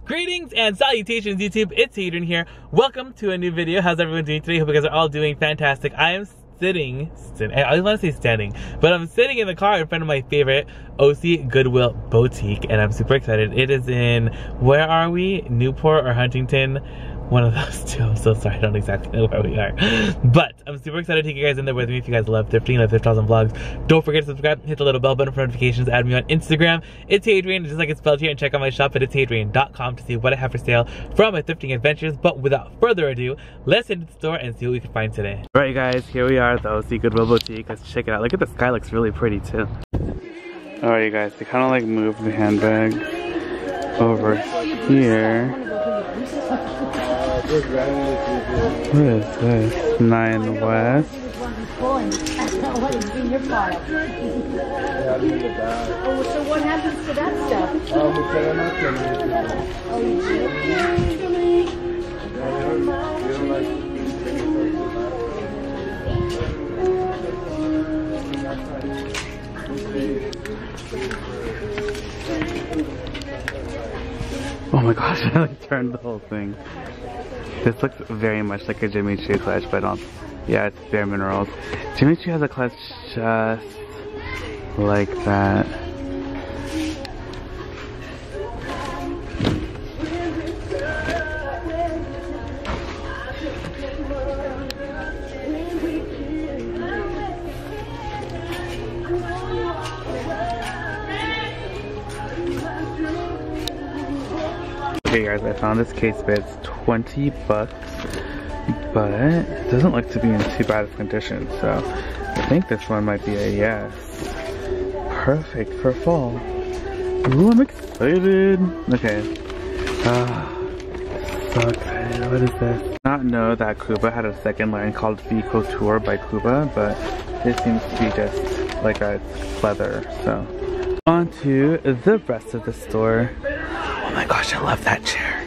Greetings and salutations, YouTube. It's Adrian here. Welcome to a new video. How's everyone doing today? Hope you guys are all doing fantastic. I am sitting, I always want to say standing, but I'm sitting in the car in front of my favorite OC Goodwill boutique, and I'm super excited. It is in, where are we? Newport or Huntington? One of those two. I'm so sorry, I don't exactly know where we are. But I'm super excited to take you guys in there with me. If you guys love thrifting, love thrift hauls and vlogs, don't forget to subscribe, hit the little bell button for notifications, add me on Instagram. It's Adrian, just like it's spelled here, and check out my shop at itshadrian.com to see what I have for sale from my thrifting adventures. But without further ado, let's head to the store and see what we can find today. Alright guys, here we are at the OC Goodwill boutique. Let's check it out. Look at the sky, looks really pretty too. Alright you guys, they kind of like moved the handbags over here. What is this? 9 West. Oh, so what happens to that stuff? Oh my gosh, I like turned the whole thing. This looks very much like a Jimmy Choo clutch, but yeah, it's bare minerals. Jimmy Choo has a clutch just like that. Okay guys, I found this case bed. It's 20 bucks, but it doesn't look to be in too bad of condition, so I think this one might be a yes. Perfect for fall. Ooh, I'm excited. Okay. So excited. What is this? I did not know that Kuba had a second line called V Couture by Kuba, but this seems to be just like a leather, so. On to the rest of the store. Oh my gosh, I love that chair.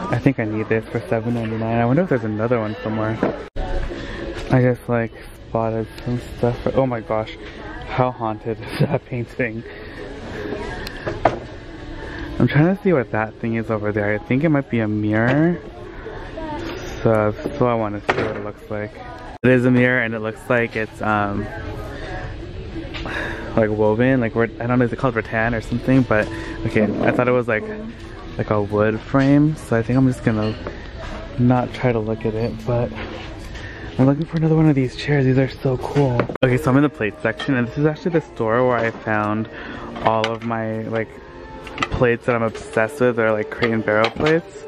I think I need this for $7.99. I wonder if there's another one somewhere. I just like spotted some stuff. Oh my gosh, how haunted is that painting? I'm trying to see what that thing is over there. I think it might be a mirror. So I want to see what it looks like. It is a mirror and it looks like it's like woven, like, I don't know, is it called rattan or something? But okay, I thought it was like a wood frame, so I think I'm just gonna not try to look at it, but I'm looking for another one of these chairs. These are so cool. Okay, so I'm in the plate section, and this is actually the store where I found all of my like plates that I'm obsessed with. They're like crate and barrel plates,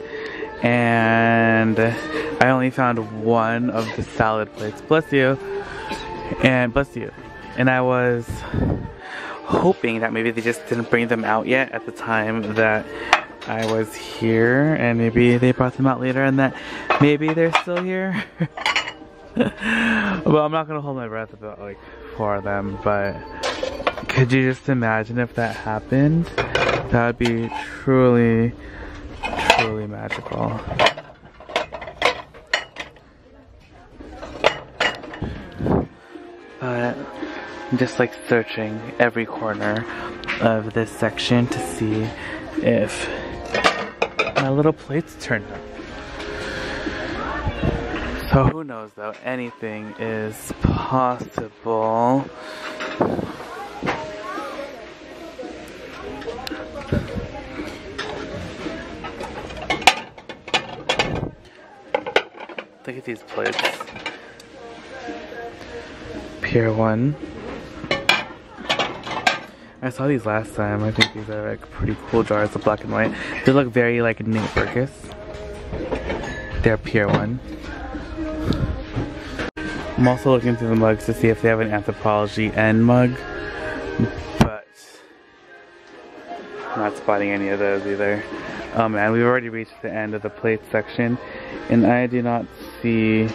and I only found one of the salad plates. Bless you. And bless you. And I was hoping that maybe they just didn't bring them out yet at the time that I was here, and maybe they brought them out later and that maybe they're still here. Well, I'm not gonna hold my breath about like for them, but could you just imagine if that happened? That would be truly, truly magical. But I'm just like searching every corner of this section to see if my little plates turned up. So who knows though, anything is possible. Look at these plates. Pier 1. I saw these last time. I think these are like pretty cool jars of black and white. They look very like Nate Burgess. They're Pier 1. I'm also looking through the mugs to see if they have an Anthropology N mug, but I'm not spotting any of those either. Oh man, we've already reached the end of the plate section, and I do not see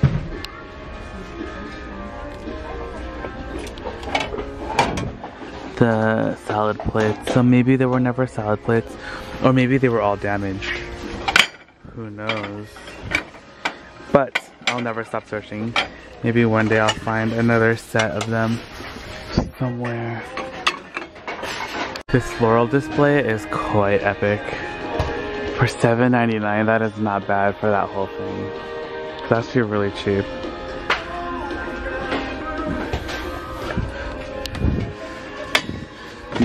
the salad plates, so maybe there were never salad plates, or maybe they were all damaged. Who knows? But I'll never stop searching. Maybe one day I'll find another set of them somewhere. This floral display is quite epic. For $7.99, that is not bad for that whole thing. It's actually really cheap.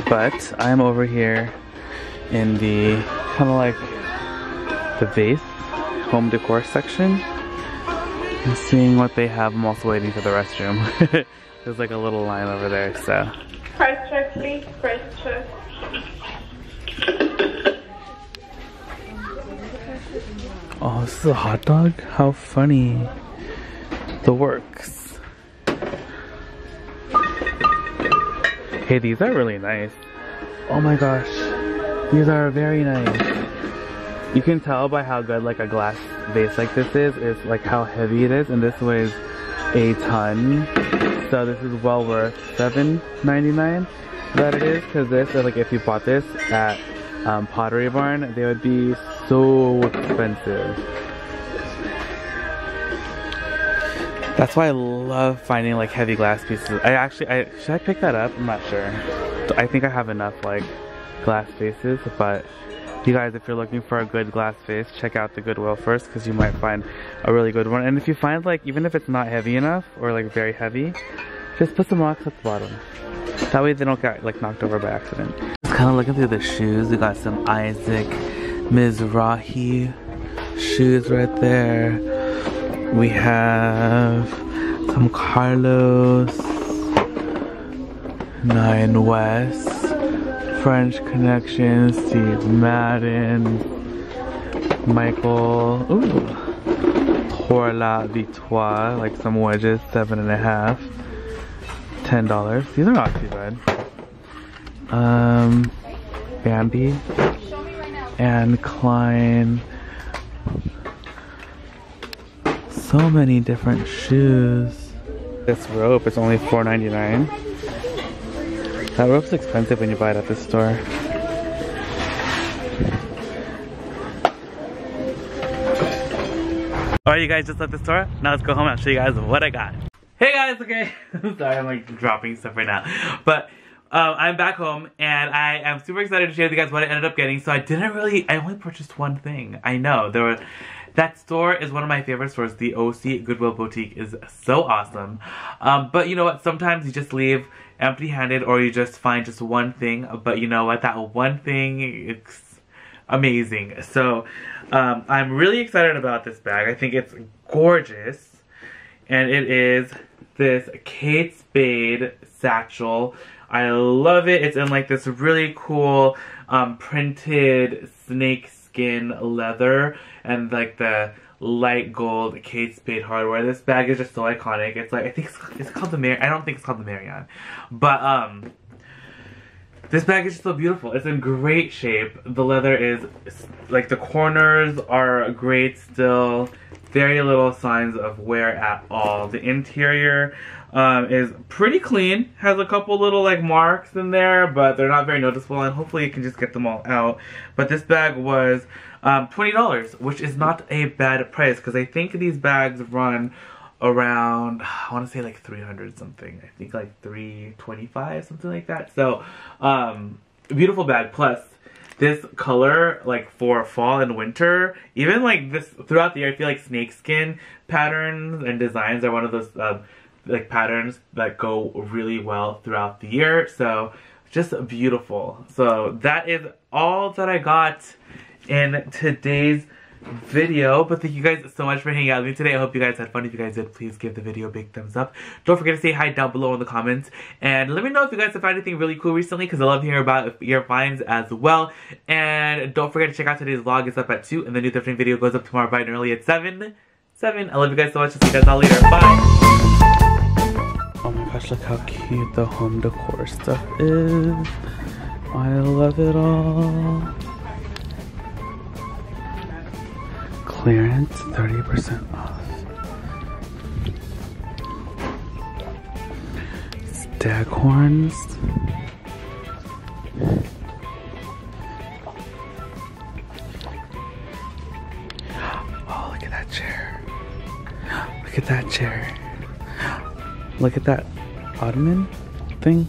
But I'm over here in the kind of like the vase home decor section and seeing what they have. I'm also waiting for the restroom. There's like a little line over there, so. Price check, please. Price check. Oh, this is a hot dog? How funny. The works. Hey, these are really nice. Oh my gosh. These are very nice. You can tell by how good like a glass vase like this is like how heavy it is, and this weighs a ton. So this is well worth $7.99 that it is, because this, like if you bought this at Pottery Barn, they would be so expensive. That's why I love finding like heavy glass pieces. Should I pick that up? I'm not sure. I think I have enough like glass vases, but you guys, if you're looking for a good glass vase, check out the Goodwill first, because you might find a really good one. And if you find like, even if it's not heavy enough or like very heavy, just put some rocks at the bottom. That way they don't get like knocked over by accident. Just kind of looking through the shoes. We got some Isaac Mizrahi shoes right there. We have some Carlos, Nine West, French Connection, Steve Madden, Michael, Pour la Victoire, like some wedges, $7.50, $10. These are not too bad. Bambi and Klein. So many different shoes. This rope is only $4.99. That rope's expensive when you buy it at the store. Alright, you guys just left the store. Now let's go home and I'll show you guys what I got. Hey guys, okay. Sorry, I'm like dropping stuff right now. But I'm back home and I am super excited to share with you guys what I ended up getting. So I only purchased one thing. I know, that store is one of my favorite stores. The OC Goodwill Boutique is so awesome. But you know what, sometimes you just leave empty-handed or you just find just one thing. But you know what, that one thing, it's amazing. So I'm really excited about this bag. I think it's gorgeous. And it is this Kate Spade satchel. I love it. It's in like this really cool printed snake skin leather and like the light gold Kate Spade hardware. This bag is just so iconic. It's like, I think it's called the I don't think it's called the Marianne. But this bag is just so beautiful. It's in great shape. The leather is like, the corners are great still. Very little signs of wear at all. The interior is pretty clean. Has a couple little like marks in there, but they're not very noticeable, and hopefully you can just get them all out. But this bag was $20, which is not a bad price, because I think these bags run around, I want to say like 300 something. I think like 325, something like that. So beautiful bag. Plus this color, like for fall and winter, even like this throughout the year, I feel like snakeskin patterns and designs are one of those like patterns that go really well throughout the year. So just beautiful. So that is all that I got in today's video. But thank you guys so much for hanging out with me today. I hope you guys had fun. If you guys did, please give the video a big thumbs up. Don't forget to say hi down below in the comments, and let me know if you guys have found anything really cool recently, because I love hearing about your finds as well. And don't forget to check out today's vlog. It's up at 2, and the new thrifting video goes up tomorrow bright and early at 7. I love you guys so much. I'll see you guys all later. Bye. Oh my gosh, look how cute the home decor stuff is. I love it all. Clearance, 30% off. Staghorns. Oh, look at that chair. Look at that chair. Look at that ottoman thing.